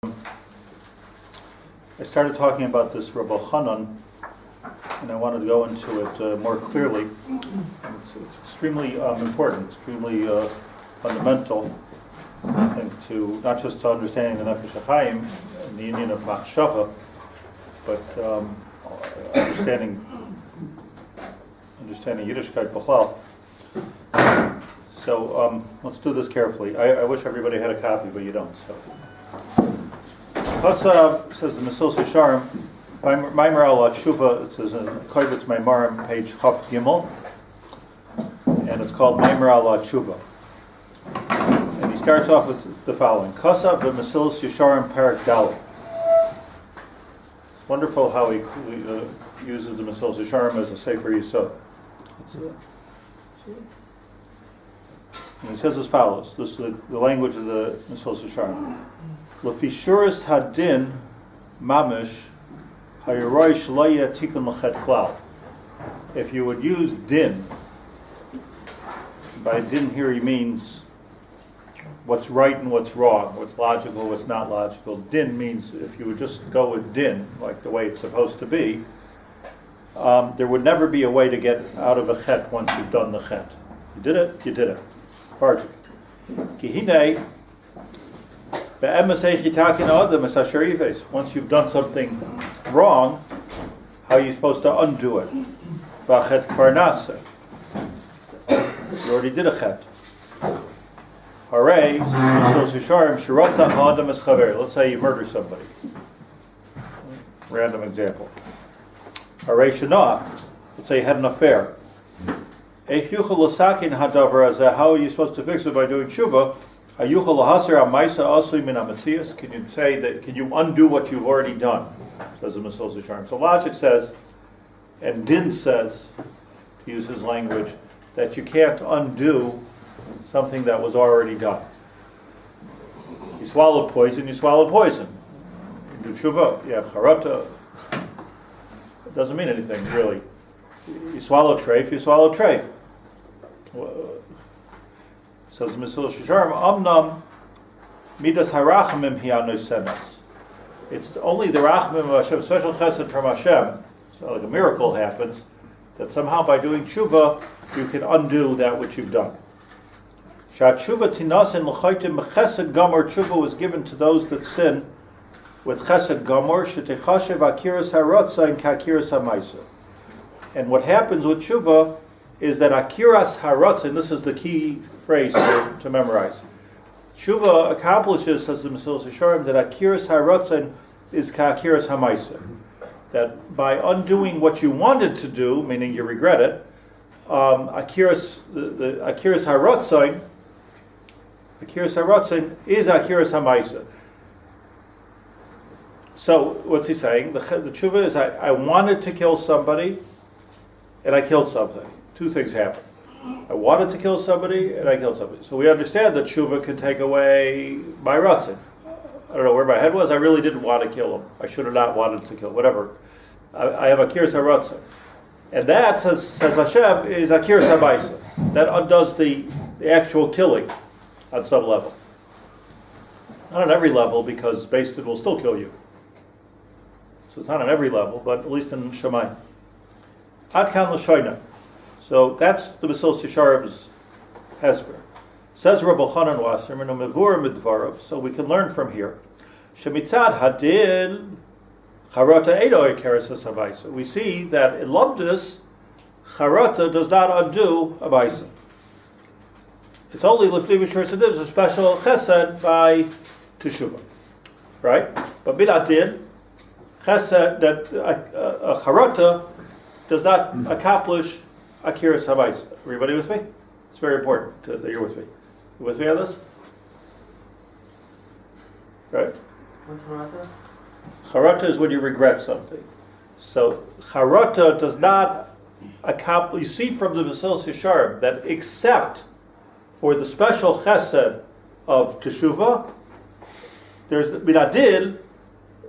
I started talking about this Rabbi Hanan, and I wanted to go into it more clearly. It's extremely important, extremely fundamental, I think, to not just to understanding the Nefesh Hachaim and the union of Machshava, but understanding Yiddishkeit B'chlal. So let's do this carefully. I wish everybody had a copy, but you don't. So, Chasav, says the Mesil Shaar, Maimer al Tshuva, it says in Kovetz Maimarim, page Chaf Gimel, and it's called Maimer al Tshuva. And he starts off with the following: Chasav v'Mesil Shaar Parak Dalet. It's wonderful how he uses the Mesil Shaar as a sefer yisod. And he says as follows. This is the language of the Mesil Shaar. L'fishuris hadin mamish hayroish laya tikun l'chet klal. If you would use din, by din here he means what's right and what's wrong, what's logical, what's not logical. Din means if you would just go with din, like the way it's supposed to be, there would never be a way to get out of a chet once you've done the chet. You did it, you did it. Project. Kihine, once you've done something wrong, how are you supposed to undo it? You already did a chet. Let's say you murder somebody. Random example. Let's say you had an affair. How are you supposed to fix it by doing tshuva? Can you say that? Can you undo what you've already done? Says the Mesil Shaar. So logic says, and din says, to use his language, that you can't undo something that was already done. You swallowed poison, you swallowed poison. You do tshuva, you have charata. It doesn't mean anything, really. You swallow treif, you swallow treif. Says Mesil Shaar, Amnam midas harachamim hi anosenes. It's only the rachmim of Hashem, special chesed from Hashem, so like a miracle happens, that somehow by doing tshuva, you can undo that which you've done. Shat tshuva tinasin l'chaytim b'chesed gamor, tshuva was given to those that sin with chesed gamor, shetechashev akiras haratzain k'akiras hamaisa. And what happens with tshuva is that akiras haratzin, this is the key phrase to memorize. Tshuva accomplishes, says the Mesil Shaar, that akiras haratzin is ka'akiras hamaisa. That by undoing what you wanted to do, meaning you regret it, akiras haratzin is akiras hamaisa. So what's he saying? The tshuva is I wanted to kill somebody, and I killed something. Two things happen. I wanted to kill somebody, and I killed somebody. So we understand that tshuva can take away my ratzin. I don't know where my head was. I really didn't want to kill him. I should have not wanted to kill him. Whatever. I have akiras haratzin. And that, says Hashem, is akiras hamaisa. That undoes the actual killing on some level. Not on every level, because Beis Din will still kill you. So it's not on every level, but at least in Shemayim. Ad kan l'shoyna. So that's the Mesil Shaar's hesper. Says Rabbi Chanan Wasserman, Mevur midvarav. So we can learn from here. Shemitzad hadin charata edo ikeres hamaisa. We see that in lumdus, charata does not undo a maisa. It's only lifnei b'shur sadiv, a special chesed by teshuvah, right? But bidadin chesed, that a charata does not accomplish akiras hamaisa. Everybody with me? It's very important that you're with me. You with me on this? Right. What's charata? Charata is when you regret something. So charata does not accomplish. You see from the Mesil Shaar that except for the special chesed of teshuvah, there's minadin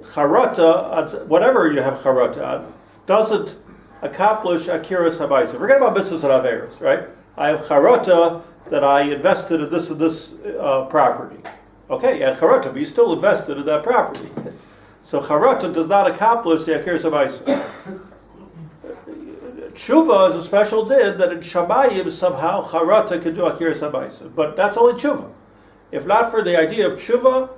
charata, whatever you have charata on, doesn't accomplish akiras hamaisa. Forget about mitzvahs and averos, right? I have charata that I invested in this and this property. Okay, and charata, but you still invested in that property. So charata does not accomplish the akir sabaisa. Tshuva is a special din that in Shamayim somehow charata can do akir sabaisa, but that's only tshuva. If not for the idea of tshuva,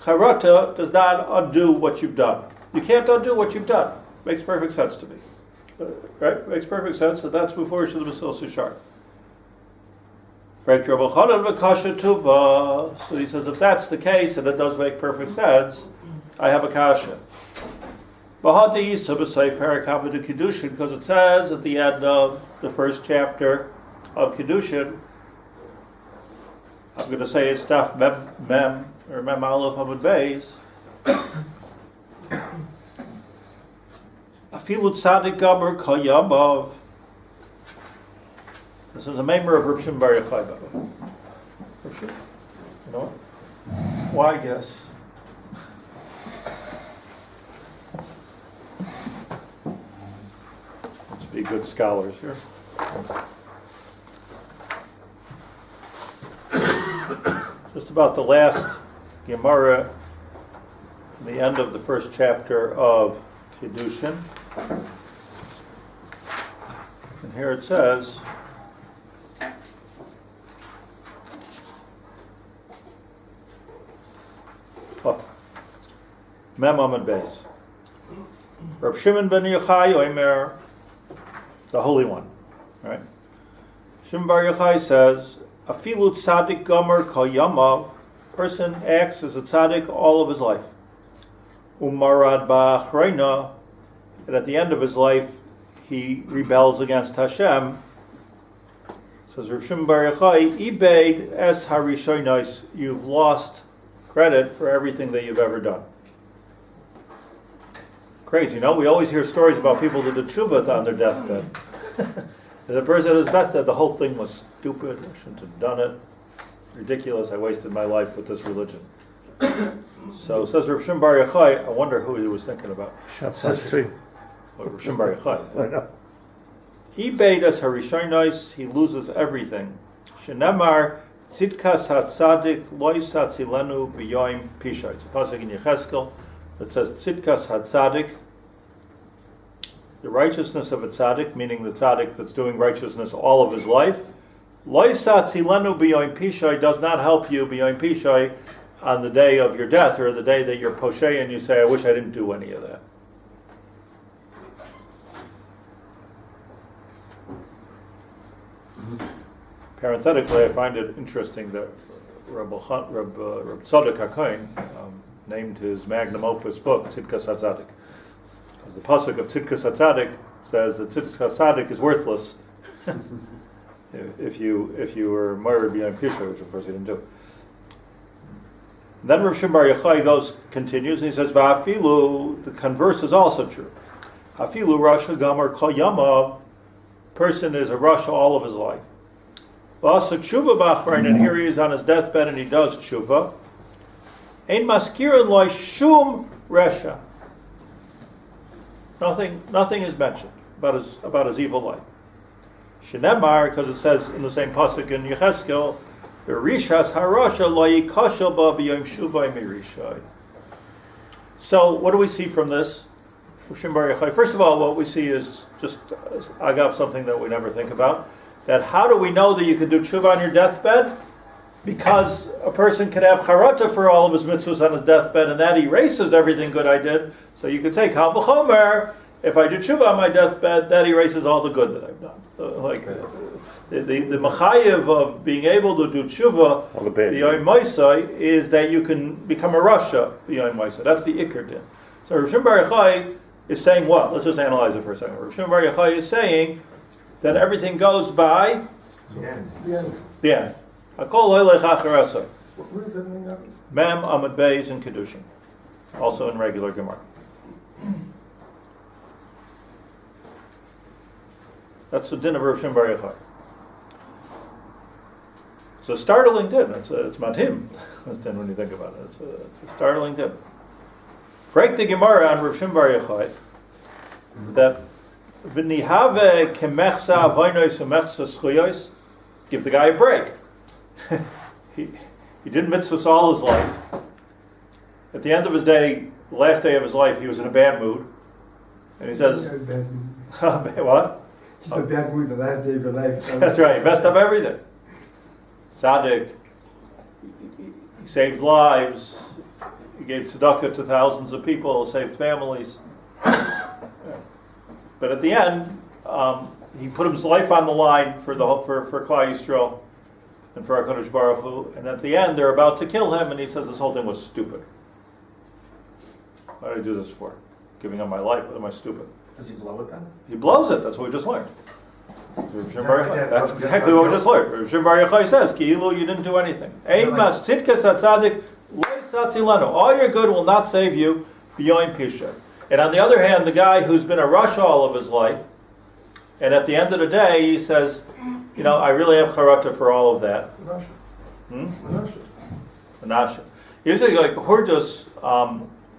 charata does not undo what you've done. You can't undo what you've done. Makes perfect sense to me. Right? Makes perfect sense that that's before you should have been Shaar. So he says, if that's the case, and it does make perfect sense, I have a kasha. Because it says at the end of the first chapter of Kiddushin, I'm going to say it's daf mem or mem aleph hamud beis. Afilu tzadik gamer kol yamav. This is a member of Reb Shimon Bar Yochai, by the way. Reb Shimon, you know what? Why guess? Let's be good scholars here. Just about the last Gemara, the end of the first chapter of Kiddushin. And here it says, Mem Amud Beis. Reb Shimon ben Yochai Omer, the Holy One, right? Shimon Bar Yochai says, Afilu tzadik gomer kol yamav, person acts as a tzaddik all of his life. Umarad ba'achreina, and at the end of his life, he rebels against Hashem. Says Reb Shimon Bar Yochai, Ibeid es harishonos, you've lost credit for everything that you've ever done. Crazy, no? We always hear stories about people that did tshuva on their deathbed. The person at his deathbed, the whole thing was stupid, I shouldn't have done it. Ridiculous, I wasted my life with this religion. So says Reb Shimon Bar Yochai, I wonder who he was thinking about. Says Reb Shimon Bar Yochai. I know. Ibeid es harishonos, he loses everything. Shenemar tzidkas hatzadik loy satzilenu b'yoim pishay. It's a pasuk in Yecheskel that says tzidkas hatzadik, the righteousness of a tzaddik, meaning the tzaddik that's doing righteousness all of his life. Loy satzilenu b'yoim pishay does not help you b'yoim pishay on the day of your death, or the day that you're poshay and you say, I wish I didn't do any of that. Parenthetically, I find it interesting that Reb Tzadok HaKohen named his magnum opus book Tzidkas HaTzadik, because the pasuk of Tzidkas HaTzadik says that Tzidkas HaTzadik is worthless if you were married beyond Pisha, which of course he didn't do. Then Reb Shimon Bar Yochai continues, and he says, Va'afilu, the converse is also true. Afilu Rasha Gomer Kol Yamav, person is a Rasha all of his life. Also tshuva b'achrein, and here he is on his deathbed and he does tshuva. Ein maskirin loy shum resha. Nothing is mentioned about his evil life. Shenemar, because it says in the same pasuk in Yecheskel, Rishas harasha loy yikashel ba b'yom shuvay mirishai. So what do we see from this? First of all, what we see is just agav, something that we never think about. That how do we know that you can do tshuva on your deathbed? Because a person can have charata for all of his mitzvahs on his deathbed, and that erases everything good I did. So you can say, Kal v'chomer, if I do tshuva on my deathbed, that erases all the good that I've done. The machayev of being able to do tshuva, b'yoyim Monsey, is that you can become a rasha b'yoyim Monsey. That's the ikar din. So Reb Shimon Bar Yochai is saying what? Let's just analyze it for a second. Reb Shimon Bar Yochai is saying that everything goes by the end. The end. Hakol hoylech acharasai. What is that mean? Mem Amud Beis and Kiddushin, also in regular Gemara. That's the din of Reb Shimon Bar Yochai. It's a startling din. It's madhim. That's din when you think about it. It's a startling din. Frank the Gemara on Reb Shimon Bar Yochai that v'nihave kemechsa vaynos umechsa schuyos, give the guy a break. He did mitzvahs all his life. At the end of his day, the last day of his life, he was in a bad mood. And he says, what? Just a bad mood the last day of your life. That's right, he messed up everything. Tzaddik, he saved lives, he gave tzedakah to thousands of people, saved families. But at the end, he put his life on the line for Klal Yisrael and for HaKadosh Baruch Hu. And at the end, they're about to kill him, and he says this whole thing was stupid. What did I do this for? Giving up my life? What am I stupid? Does he blow it then? He blows it. That's what we just learned. That's exactly what we just learned. Reb Shimon Bar Yochai says, "Ki'ilu, you didn't do anything. All your good will not save you beyond pisha." And on the other hand, the guy who's been a rasha all of his life, and at the end of the day, he says, I really have charata for all of that. Menashe. Usually, like Hordus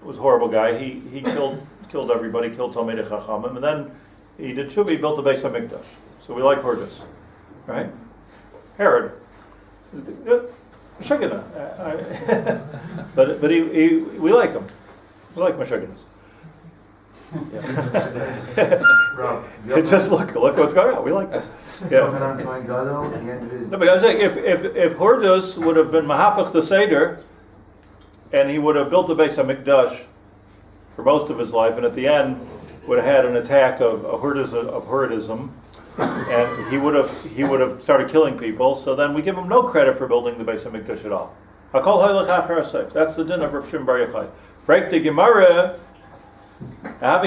was a horrible guy. He killed everybody, killed Talmidei Chachamim, and then he did tshuva. He built the Beis HaMikdash. So we like Hordus, right? Herod, Meshuggah. but we like him. We like Meshuggahs. Yeah. Just look what's going on. We like them. Yeah. No, but I was saying, if Hordus would have been Mahapach the Seder, and he would have built the Beis HaMikdash for most of his life, and at the end would have had an attack of Hordism, and he would have started killing people. So then we give him no credit for building the Beis HaMikdash at all. That's the din of Reb Shimon Bar Yochai. Frag the Gemara. I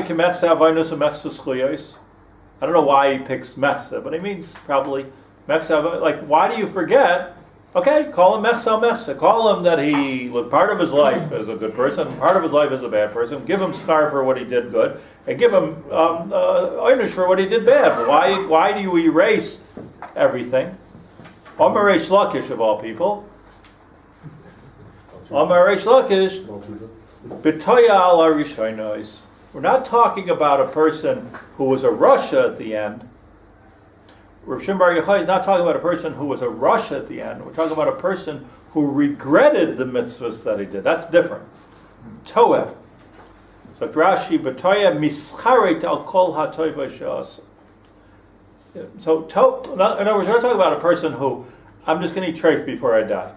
don't know why he picks mechsa, but he means probably mechsa. Like, why do you forget? Okay, call him mechsa. Call him that he lived part of his life as a good person, part of his life as a bad person. Give him schar for what he did good, and give him einish for what he did bad. Why do you erase everything? Omar Reish Lakish of all people. Omar Reish Lakish. B'toya al harishonos. We're not talking about a person who was a rasha at the end. Reb Shimon Bar Yochai is not talking about a person who was a rasha at the end. We're talking about a person who regretted the mitzvahs that he did. That's different. Toeh. So Rashi, b'toya mischaret al kol hatoy b'shas. So, in other words, we're not talking about a person who, I'm just going to eat treif before I die.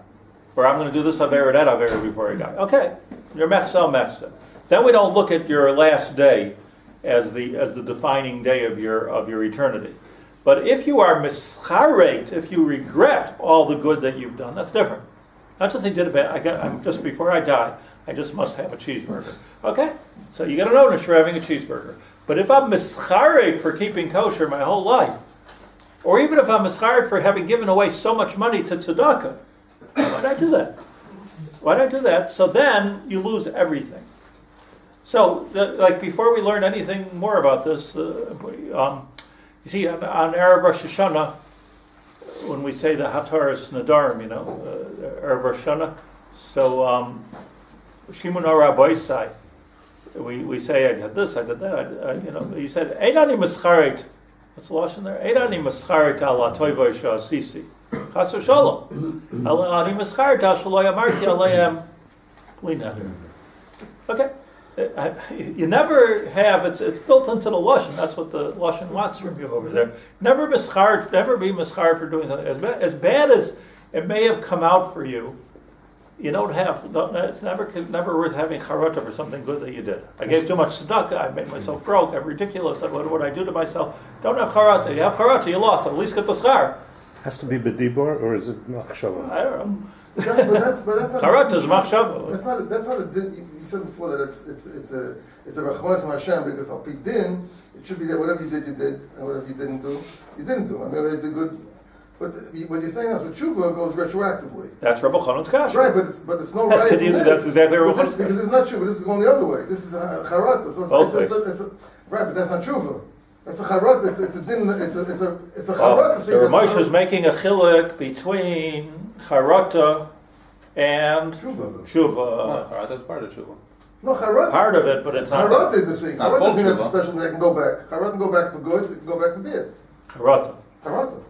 Or I'm going to do this aver that aver before I die. Okay, you're mechsa. Then we don't look at your last day as the defining day of your eternity. But if you are mischaret, if you regret all the good that you've done, that's different. Not just he did a bad. I'm just before I die, I just must have a cheeseburger. Okay, so you get an onus for having a cheeseburger. But if I'm mischaret for keeping kosher my whole life, or even if I'm mischaret for having given away so much money to tzedakah, why'd I do that? So then you lose everything. So, before we learn anything more about this, you see, on Erev Rosh Hashanah, when we say the Hataras Nadarim, Erev Rosh Hashanah, so Shimun Arabaisai, we say, I did this, I did that, you said, Eidani Mischaret, what's the lashon there? Eidani Mischaret al Atoiva Sisi. Chas v'shalom. Ani mischaret al shelo yamarti aleihem linah. Okay. You never have, it's built into the lashon. That's what the lashon wants from you over there. Never be mischar for doing something as bad as it may have come out for you. You don't have. It's never worth having charata for something good that you did. I gave too much tzedakah. I made myself broke. I'm ridiculous. What would I do to myself? Don't have charata. You have charata. You lost. At least get the schar. Has to be bedibor, or is it machshava? I don't know. But that's not. Charata is machshava. That's not a din. You said before that it's a rachmanas from Hashem, because al pi din it should be that whatever you did, and whatever you didn't do, you didn't do. I mean, whether you did good. But what you're saying now, so tshuva goes retroactively. That's Rabbi Chanon's kasha. Right, but it's no right. That's exactly Rabbi Chanon's kasha. Because it's not tshuva. This is going the other way. This is charata. So it's right, but that's not tshuva. It's a charata. It's a din. It's a charata. So Moshe is making a chiluk between charata and tshuva. Charata is part of tshuva. No, charata. Part of it, but it's not. Charata is the thing. Not Charata is full that's tshuva. special. They can go back. Charata can go back for good. They can go back for bad. Charata. Charata.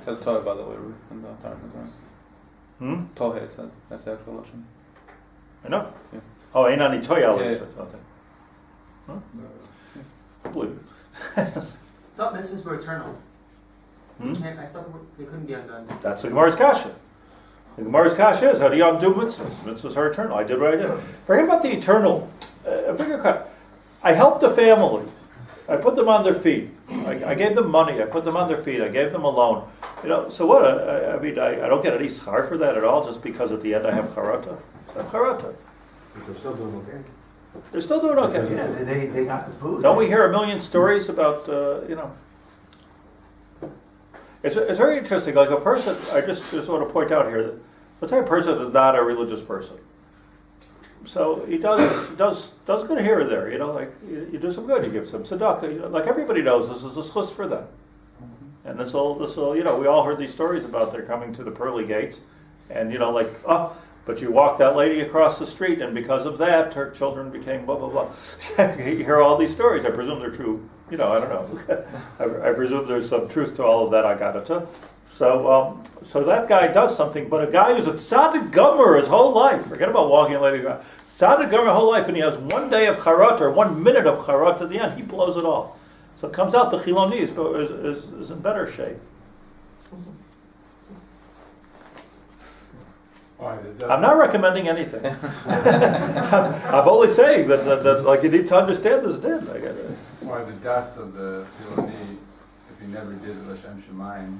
Tell Torah, by the way, in the Torah. Tohe, it says. That's the actual Lashon. I know. Yeah. Oh, Einani Toya. Yeah, yeah. Okay. Huh? I believe it. thought mitzvahs were eternal. Hmm? I thought they couldn't be undone. That's the Gemara's kasha. The Gemara's kasha is, how do you undo mitzvahs? Mitzvahs are eternal. I did what I did. Forget about the eternal. A bigger cut. I helped a family. I put them on their feet. I gave them money. I put them on their feet. I gave them a loan. So what? I mean, I don't get any schar for that at all, just because at the end I have charata. I have charata. But they're still doing okay. They're still doing okay. Yeah, they got the food. Don't we hear a million stories about, It's very interesting. Like a person, I just want to point out here that, let's say a person is not a religious person. So he does good here or there. Like you do some good, you give some tzedakah. Like everybody knows, this is a schus for them. And this will, we all heard these stories about they're coming to the pearly gates, and but you walk that lady across the street, and because of that, her children became blah blah blah. You hear all these stories. I presume they're true. I don't know. I presume there's some truth to all of that. I got it. So that guy does something, but a guy who's a tzaddik gomer his whole life. Forget about walking a lady. Tzaddik gomer whole life, and he has 1 day of charot or 1 minute of charot at the end. He blows it all. So it comes out the Chiloni is in better shape. I'm not recommending anything. I'm only saying that like you need to understand this din. Why the das of the Chiloni, if you never did L'Shem Shemayim,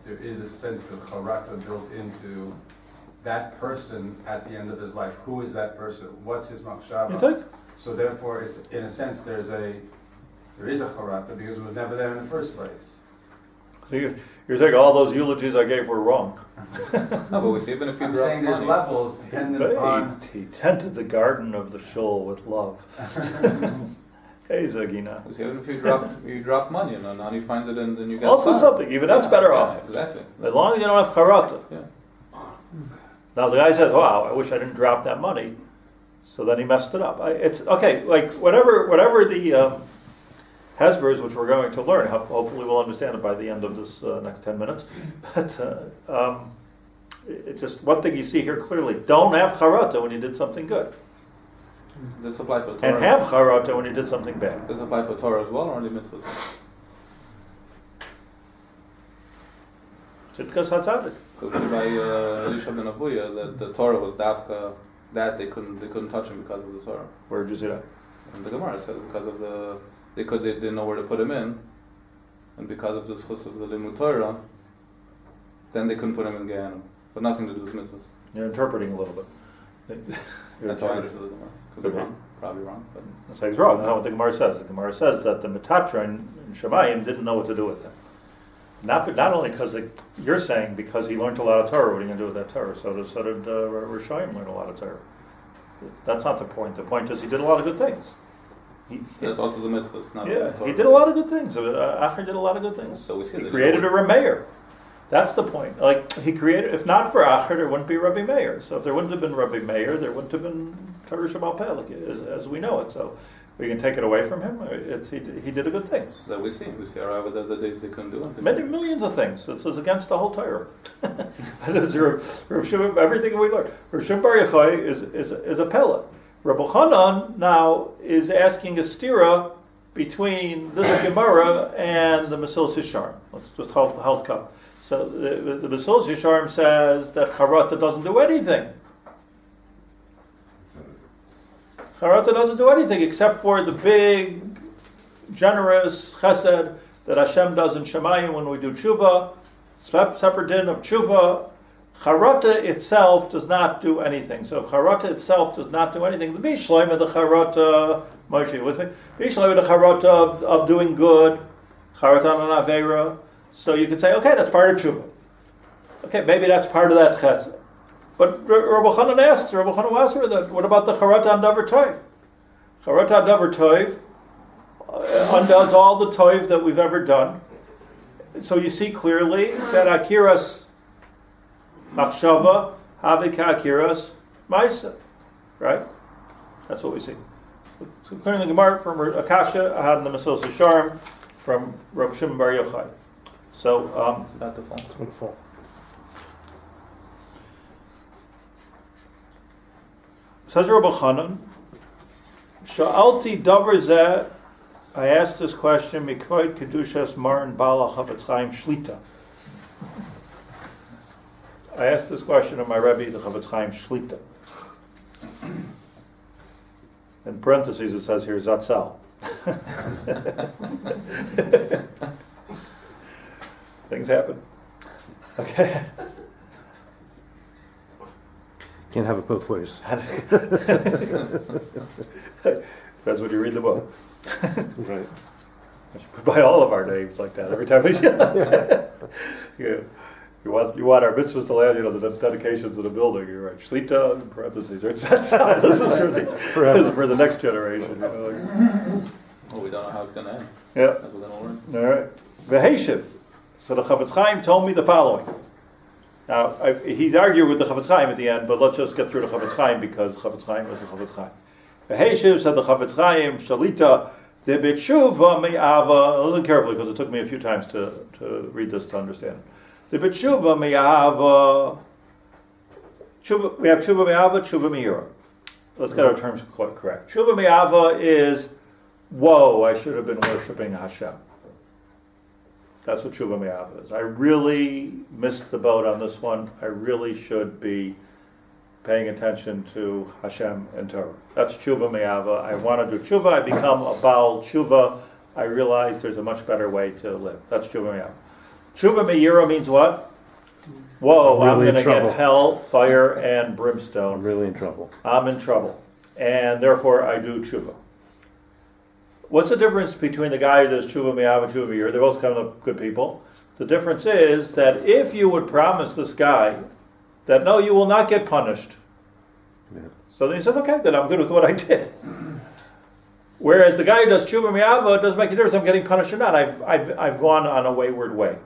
there is a sense of charata built into that person at the end of his life. Who is that person? What's his machshava? You think? So therefore, it's in a sense there is a charata because it was never there in the first place. So you're saying all those eulogies I gave were wrong. No, but we see even if you I'm drop saying there's money. levels dependent on. He tended the garden of the shul with love. Hey, Zagina. We see even if you drop money, and now he finds it and then you get Also fined. something, even that's better off. Exactly. As long as you don't have charata. Yeah. Now the guy says, "Wow, I wish I didn't drop that money." So then he messed it up. It's okay. Like whatever the Hesbers, which we're going to learn, hopefully we'll understand it by the end of this next 10 minutes. But it's just one thing you see here clearly: don't have charata when you did something good, Does this apply for Torah? and have charata when you did something bad. Does this apply for Torah as well, or only mitzvahs? Tzidkas hatzadik. Because by Elisha ben Avuya, that the Torah was dafka, that they couldn't touch him because of the Torah. Where did you see that? And the Gemara said because of they didn't know where to put him in, and because of the schus of the limud Torah, then they couldn't put him in Gehenna. But nothing to do with mitzvahs. You're interpreting a little bit. That's how I understood the Gemara. Could be Could be. wrong, probably wrong. But That's like it's wrong. That's not what the Gemara says. The Gemara says that the Metatra in Shemayim didn't know what to do with him. Not only because you're saying because he learned a lot of Torah, what are you going to do with that Torah? So did Reb Chaim learn a lot of Torah. That's not the point. The point is he did a lot of good things. that's also the mitzvahs, not the Yeah, Torah. he did a lot of good things. Acher did a lot of good things. So we see He that created a Rameir. That's the point. Like he created. If not for Acher, there wouldn't be Rabbi Meir. So if there wouldn't have been Rabbi Meir, there wouldn't have been Torah Shemal Peh, like, as we know it. So we can take it away from him. He did a good thing. that we see our Rabbi that they couldn't do anything. Many millions of things. This is against the whole Torah. Everything we learned. Rav Shimon Bar Yochai is a pellet. Rabbi Chanan now is asking a stira between this Gemara and the Mesilas Yesharim. Let's just hold cup. So the Mesilas Yesharim says that charata doesn't do anything. Charata doesn't do anything except for the big, generous chesed that Hashem does in Shemayim when we do tshuva, separate din of tshuva. Charata itself does not do anything. So if charata itself does not do anything, the bishleim of the charata, Moshe with me, bishleim of the charata of doing good, charata on avera. So you could say, okay, that's part of tshuva. Okay, maybe that's part of that chesed. But Rabbi Chanan asks her that, what about the charata on davar toiv? Charata on davar toiv undoes all the toiv that we've ever done. So you see clearly that akiras machshava havika akiras ma'isa, right? That's what we see. So clearly, Gemara from Akasha had in the Mesilas Yesharim from Rabbi Shimon Bar Yochai. So It's about to fall. It's going to fall. Says Rabbi Chanan, Sha'alti davar zeh, I asked this question, Mikvoid Kedushas Maran Bala Chafetz Chaim Shlita. I asked this question of my Rebbe, the Chafetz Chaim Shlita. In parentheses it says here, Zatzal. Things happen. Okay. Can't have it both ways. That's when you read the book. Right. I should buy all of our names like that every time we you want our mitzvahs to land, the dedications of the building. You're right. Shlita in parentheses. Right? This is for the next generation. Well, we don't know how it's going to end. Yeah. That's we're going to learn. All right. V'heishiv. So the Chafetz Chaim told me the following. Now, he's arguing with the Chafetz Chaim at the end, but let's just get through the Chafetz Chaim because Chafetz Chaim is the Chafetz Chaim. V'heishiv said the Chafetz Chaim, Shalita, de b'tshuva me'ava. Listen carefully because it took me a few times to read this to understand it. The b'tshuva me'ava. We have tshuva me'ava, tshuva me'ira. Let's get our terms correct. Tshuva me'ava is, whoa, I should have been worshiping Hashem. That's what tshuva me'ava is. I really missed the boat on this one. I really should be paying attention to Hashem and Torah. That's tshuva me'ava. I want to do tshuva. I become a Baal tshuva. I realize there's a much better way to live. That's tshuva me'ava. Tshuva me'ira means what? Whoa, I'm going to get hell, fire, and brimstone. I'm really in trouble. I'm in trouble. And therefore I do tshuva. What's the difference between the guy who does tshuva me'ava and tshuva me'ira? They're both kind of good people. The difference is that if you would promise this guy that no, you will not get punished. Yeah. So then he says, okay, then I'm good with what I did. Whereas the guy who does tshuva me'ava, it doesn't make a difference if I'm getting punished or not. I've gone on a wayward way.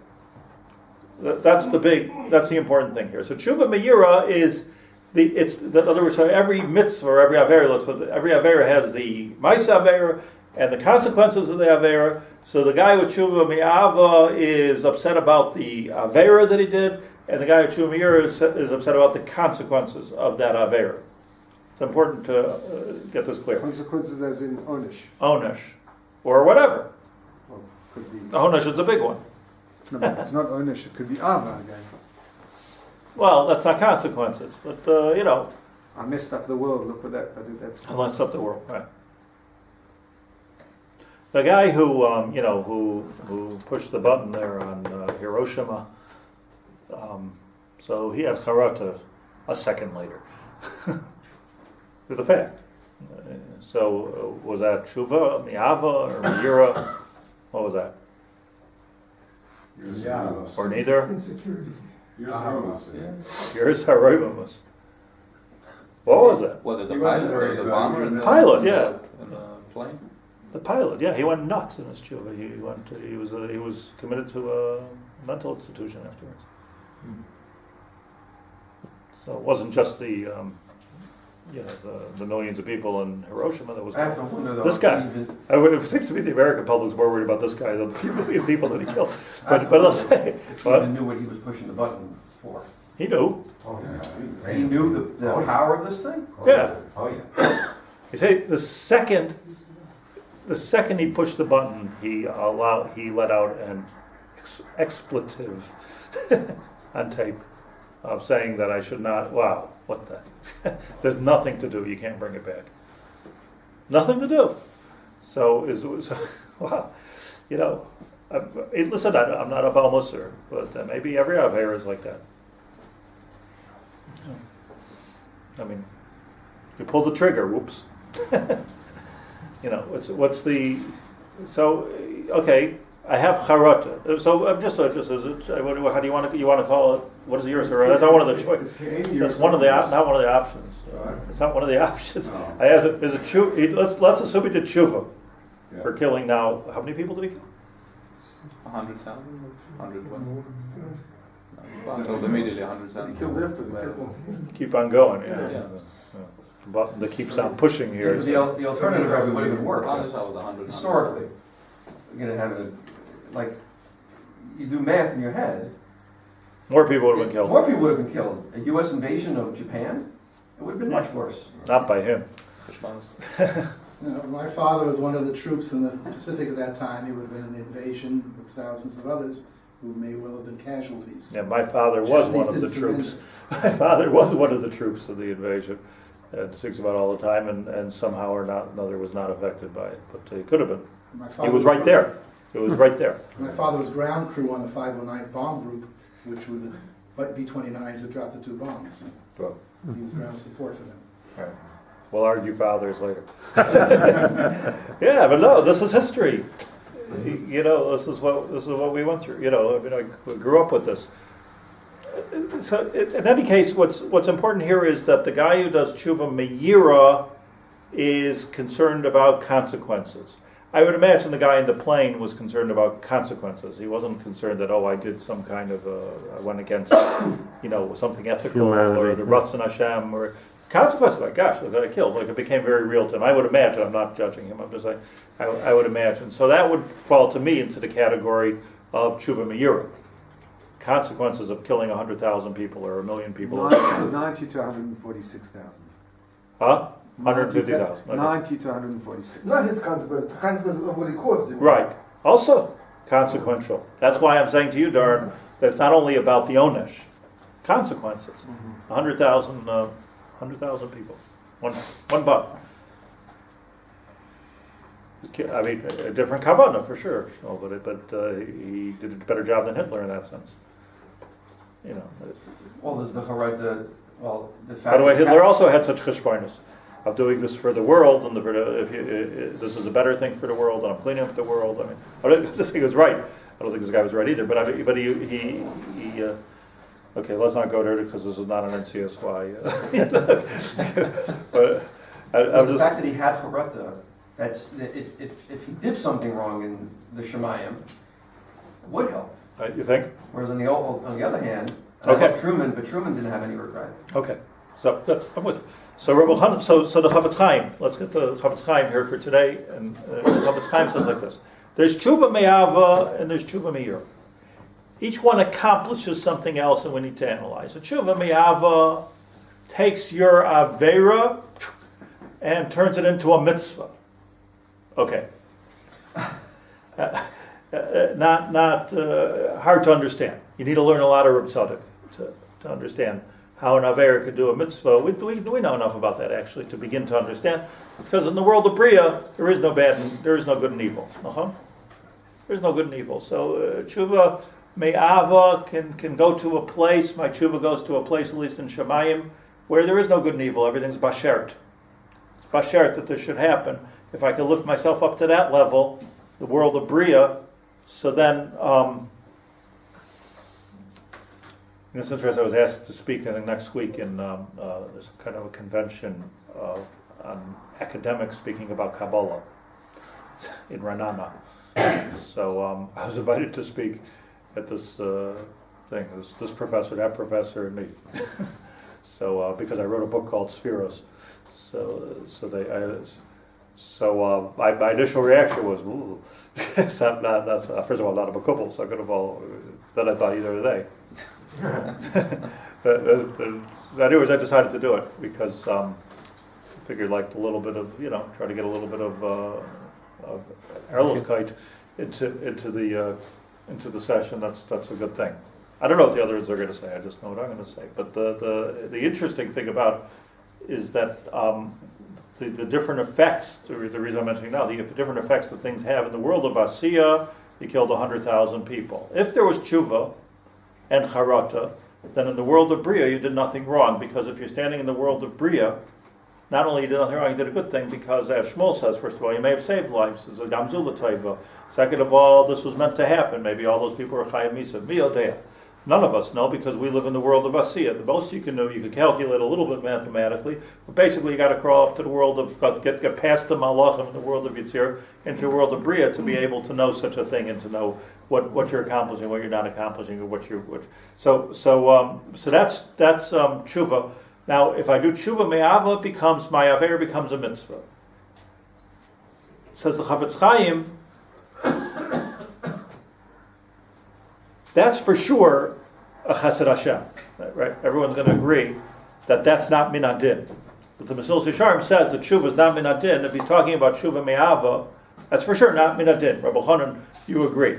That's the important thing here. So tshuva me'ira is in other words, so every mitzvah or every avera, every avera has the ma'aseh avera and the consequences of the avera. So the guy with tshuva me'ava is upset about the avera that he did, and the guy with tshuva me'ira is upset about the consequences of that avera. It's important to get this clear. Consequences as in onish. Onish, or whatever. Well, could be. Onish is the big one. No, it's not onish. It could be ava again. Well, that's not consequences, but I messed up the world. Look at that. I think that's. unless up the world, right? The guy who pushed the button there on Hiroshima, so he had charata a second later. It's a fact. So was that tshuva, mi'ava, or me'ira? What was that? Yeah. Or neither? Insecurity. Yours haroimus. What was that? What, the pilot or the bomber? In the Pilot, yeah. In the plane? The pilot, yeah, he went nuts in his tshuva. He was committed to a mental institution afterwards. So it wasn't just the millions of people in Hiroshima that was. I have to wonder though. This guy. It seems to me the American public's more worried about this guy than the few million people that he killed. But let's say, He even knew what he was pushing the button for. he knew. Oh, yeah. He knew the power of this thing? Yeah. Oh, yeah. You say the second he pushed the button, he let out an expletive on tape of saying that I should not. Wow, what the? There's nothing to do. You can't bring it back. Nothing to do. So wow, listen. I'm not a Baal Musar, but maybe every Avera is like that. I mean, you pull the trigger. Whoops. What's the? So okay, I have charata. So I'm just is it? How do you want to call it? What is yours? That's not one of the choices. That's not one of the options. It's not one of the options. I asked it. Is it tshuva? Let's assume he did tshuva for killing. Now, how many people did he kill? 100,000? 101? I told immediately 100,000. He killed after the killed. Keep on going. Yeah. Yeah. The button that keeps on pushing here. The alternative would have been worse. I thought it was 100. Historically, you're going to have you do math in your head. More people would have been killed. More people would have been killed. A U.S. invasion of Japan, It would have been much worse. Not by him. My father was one of the troops in the Pacific at that time. He would have been in the invasion with thousands of others who may well have been casualties. Yeah, my father was one of the Japanese troops. My father was one of the troops of the invasion. And speaks about it all the time, and somehow or not another was not affected by it. But he could have been. My He father was right there. It was right there. My father was ground crew on the 509th Bomb Group, which were the B-29s that dropped the two bombs. Well, He was ground support for them. all right. We'll argue fathers later. Yeah, but no, this is history. You know, this is what we went through. You know, I mean, I grew up with this. So, in any case, what's important here is that the guy who does tshuva meira is concerned about consequences. I would imagine the guy in the plane was concerned about consequences. He wasn't concerned that, I did some kind of, I went against, something ethical, Humanity, or the yeah. Ratzon Hashem, or consequences. Like, gosh, look, I killed. Like, it became very real to him. I would imagine. I'm not judging him. I'm just like, I would imagine. So that would fall to me into the category of tshuva meira. Consequences of killing 100,000 people or 1 million people. 90 to 146,000. Huh? 150,000. Okay. 90 to 146. Not his consequence, the consequence of what he caused. you mean? Right. Also consequential. That's why I'm saying to you, Darren, that it's not only about the onesh. Consequences. 100,000 people. One buck. I mean, a different kavanah for sure. So, but he did a better job than Hitler in that sense. Well, there's the Harita, the fact. By the way, that Hitler also had such cheshbonos of doing this for the world, and this is a better thing for the world, and I'm cleaning up the world. I mean, I don't think he was right. I don't think this guy was right either. But he okay, let's not go there because this is not an NCSY. But There's the fact that he had Harita. That's if he did something wrong in the Shemayim, it would help. you think? Whereas on the other hand, Okay. I love Truman, but Truman didn't have any regret. Okay, so good. I'm with you. So Reb Chaim, so the Chavetz Chaim. Let's get the Chavetz Chaim here for today. And the Chavetz Chaim says like this: there's tshuva me'ava and there's tshuva me'ira. Each one accomplishes something else, and we need to analyze. A tshuva me'ava takes your avera and turns it into a mitzvah. Okay. Not hard to understand. You need to learn a lot of Reb Tzaddik to understand how an avera could do a mitzvah. We know enough about that actually to begin to understand. It's because in the world of Bria, there is no good and evil. There's no good and evil. So tshuva me'ava can go to a place. My tshuva goes to a place, at least in Shemayim, where there is no good and evil. Everything's bashert. It's bashert that this should happen. If I can lift myself up to that level, the world of Bria, so then, it's interesting, I was asked to speak, I think, next week in this kind of a convention on academics speaking about Kabbalah in Ranana. So I was invited to speak at this thing. It was this professor, that professor, and me. So because I wrote a book called Spheros. So my initial reaction was, ooh. It's not, first of all, not a makubal, so I could have then I thought either are they. Anyways, I decided to do it because I figured like a little bit of, try to get a little bit of Erlichkeit into the session. That's a good thing. I don't know what the others are going to say. I just know what I'm going to say. But the interesting thing about is that the different effects, the reason I'm mentioning now, the different effects that things have in the world of Asiya, you killed 100,000 people. If there was tshuva and charata, then in the world of Bria you did nothing wrong, because if you're standing in the world of Bria, not only you did nothing wrong, you did a good thing, because as Shmuel says, first of all, you may have saved lives. This is a gamzula taiva. Second of all, this was meant to happen. Maybe all those people were chayim misa. Miyodea. None of us know because we live in the world of Asiya. The most you can do, you can calculate a little bit mathematically, but basically you got to crawl up to the world of, get past the Malachim in the world of Yitzir, into the world of Bria to be able to know such a thing and to know what you're accomplishing, what you're not accomplishing, or so that's tshuva. Now, if I do tshuva me'ava, my aver becomes a mitzvah. Says the Chavetz Chaim, that's for sure a chesed Hashem, right? Everyone's going to agree that's not min hadin. But the Mesilas Yesharim says that tshuva is not min hadin. If he's talking about tshuva me'ava, that's for sure not min hadin. Rabbi Chanan, you agree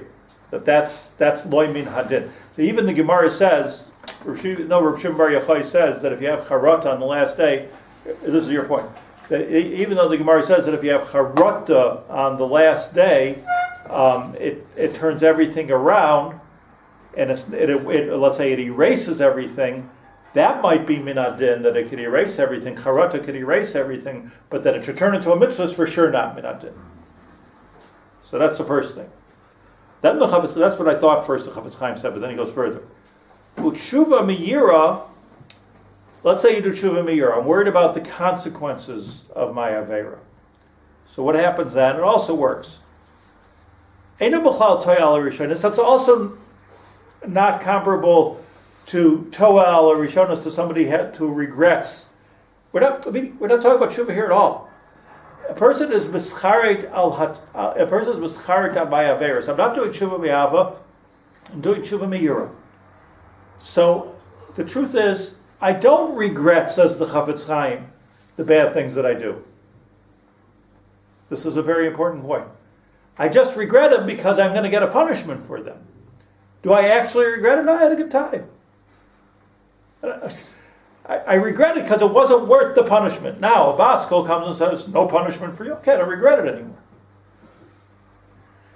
that's loy min hadin. So even the Gemara says, Reb Shimon Bar Yochai says that if you have charata on the last day, this is your point. That even though the Gemara says that if you have charata on the last day, it turns everything around, and let's say it erases everything. That might be min hadin, that it could erase everything. Charata could erase everything, but that it should turn into a mitzvah is for sure not min hadin. So that's the first thing. Then that's what I thought first the Chafetz Chaim said, but then he goes further. Tshuva miyira, let's say you do tshuva miyira. I'm worried about the consequences of my avera. So what happens then? It also works. Eino b'chlal toya al rishonos. That's also not comparable to toa al rishonos, to somebody who regrets. We're not talking about tshuva here at all. A person is mischaret al my averos. I'm not doing tshuva mi'ava. I'm doing tshuva miyura. So the truth is, I don't regret, says the Chafetz Chaim, the bad things that I do. This is a very important point. I just regret them because I'm going to get a punishment for them. Do I actually regret it? No, I had a good time. I regret it because it wasn't worth the punishment. Now, a baskol comes and says, no punishment for you. Okay, I don't regret it anymore.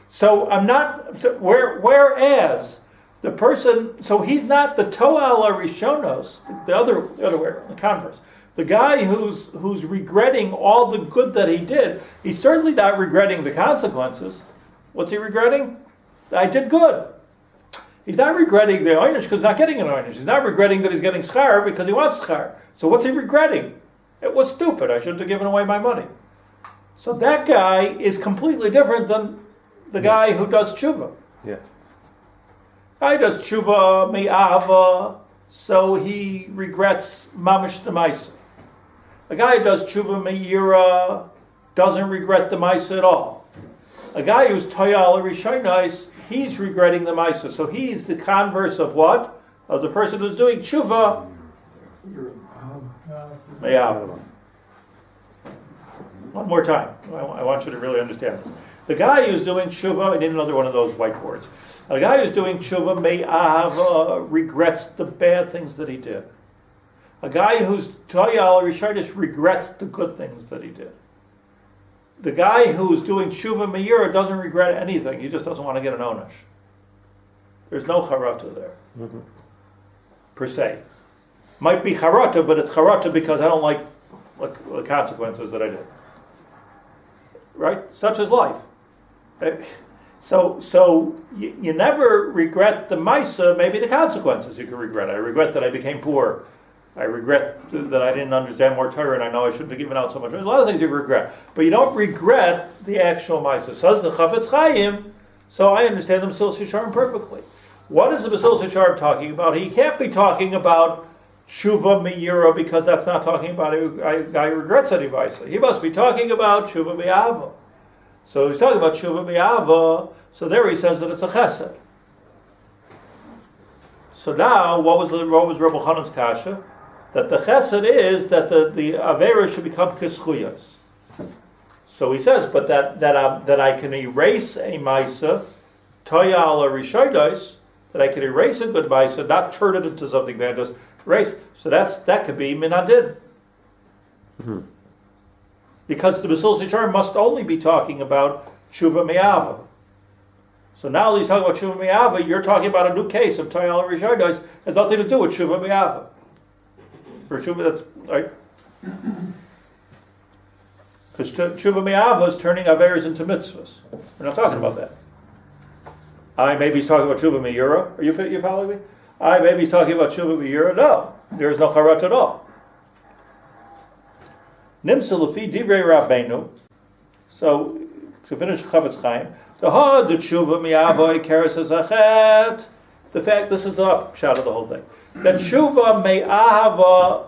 So I'm not, whereas the person, so he's not the to'al rishonos, the other way, the converse. The guy who's regretting all the good that he did, he's certainly not regretting the consequences. What's he regretting? I did good. He's not regretting the oynish because he's not getting an oynish. He's not regretting that he's getting schar because he wants schar. So what's he regretting? It was stupid. I shouldn't have given away my money. So that guy is completely different than the guy who does tshuva. Yeah. Guy does tshuva me'ava, so he regrets mamish the maisa. A guy who does tshuva me'ira doesn't regret the maisa at all. A guy who's toyal rishonos, he's regretting the maisa. So he's the converse of what? Of the person who's doing tshuva me'ava. One more time. I want you to really understand this. The guy who's doing tshuva, I need another one of those whiteboards. A guy who's doing tshuva me'ava regrets the bad things that he did. A guy who's toyal rishonos regrets the good things that he did. The guy who's doing tshuva me'ira doesn't regret anything. He just doesn't want to get an onish. There's no charata there, per se. Might be charata, but it's charata because I don't like the consequences that I did. Right? Such is life. So you never regret the maisa, maybe the consequences you could regret. I regret that I became poor. I regret that I didn't understand more Torah, and I know I shouldn't have given out so much. There's a lot of things you regret. But you don't regret the actual maisa. Says the Chafetz Chaim, so I understand the Mesilas Yesharim perfectly. What is the Mesilas Yesharim talking about? He can't be talking about Shuva Me'ira because that's not talking about a guy who regrets any maisa. He must be talking about Shuva Me'ava. So he's talking about Shuva Me'ava, so there he says that it's a chesed. So now, what was Reb Chanan's kasha? That the chesed is that the avera should become kischuyas. So he says, but that I can erase a maisa, toyal or rishonos, that I can erase a good maisa, not turn it into something bad, just erase. So that could be min hadin. Mm-hmm. Because the Mesilas Yesharim must only be talking about Shuva Me'ava. So now he's talking about Shuva Me'ava, you're talking about a new case of Toyal Rishonos, has nothing to do with Shuva Me'ava. Or Shuva, that's right. Because Shuva Me'ava is turning Averas into mitzvahs. We're not talking about that. Maybe he's talking about Shuva Me'ira. Are you following me? Maybe he's talking about Shuva Me'ira. No, there is no charat at all. Nimsa Lefi Divrei Rabbeinu. So, to finish Chafetz Chaim, the tshuva me'ava ikeres azachet. The fact, this is the upshot of the whole thing, that tshuva me'ava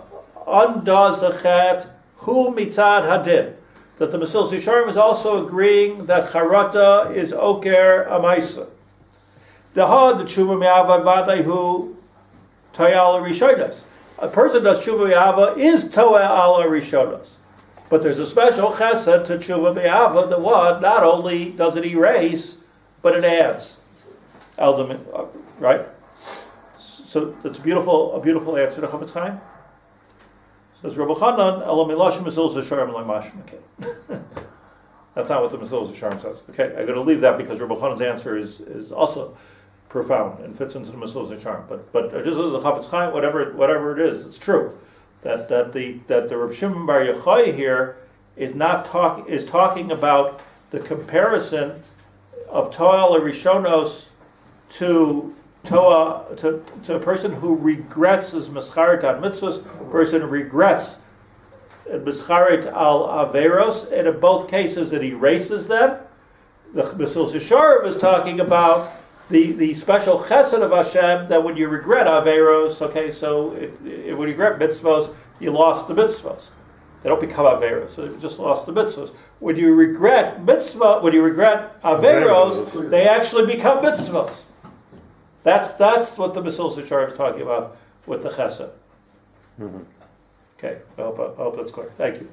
undoes achet hu mitzad hadin. That the Mesilas Yesharim is also agreeing that charata is oker amaisa. The tshuva me'ava vadai hu tayal rishonos. a person does tshuva b'ava is toa ala rishonos. But there's a special chesed to tshuva b'ava, the one not only does it erase, but it adds. Right? So that's a beautiful answer to Chofetz Chaim. Says Rabbi Chanan, Elo milashim Mesilas Yesharim l'mashmakim. That's not what the Mesilas Yesharim says. Okay, I'm going to leave that because Rabbi Chanan's answer is also profound and fits into the Mesilas Yesharim. But just the Chofetz Chaim, whatever it is, it's true that the Reb Shimon Bar Yochai here is talking about the comparison of Toa Rishonos to a person who regrets his mischarit on mitzvahs, a person who regrets mischarit al averos, and in both cases it erases them. The Mesilas Yesharim is talking about the special chesed of Hashem that when you regret averos, okay, so when you regret mitzvahs, you lost the mitzvahs. They don't become averos, so you just lost the mitzvahs. When you regret averos, they actually become mitzvahs. That's what the Mesilas Yesharim is talking about with the chesed. Mm-hmm. Okay, I hope that's clear. Thank you.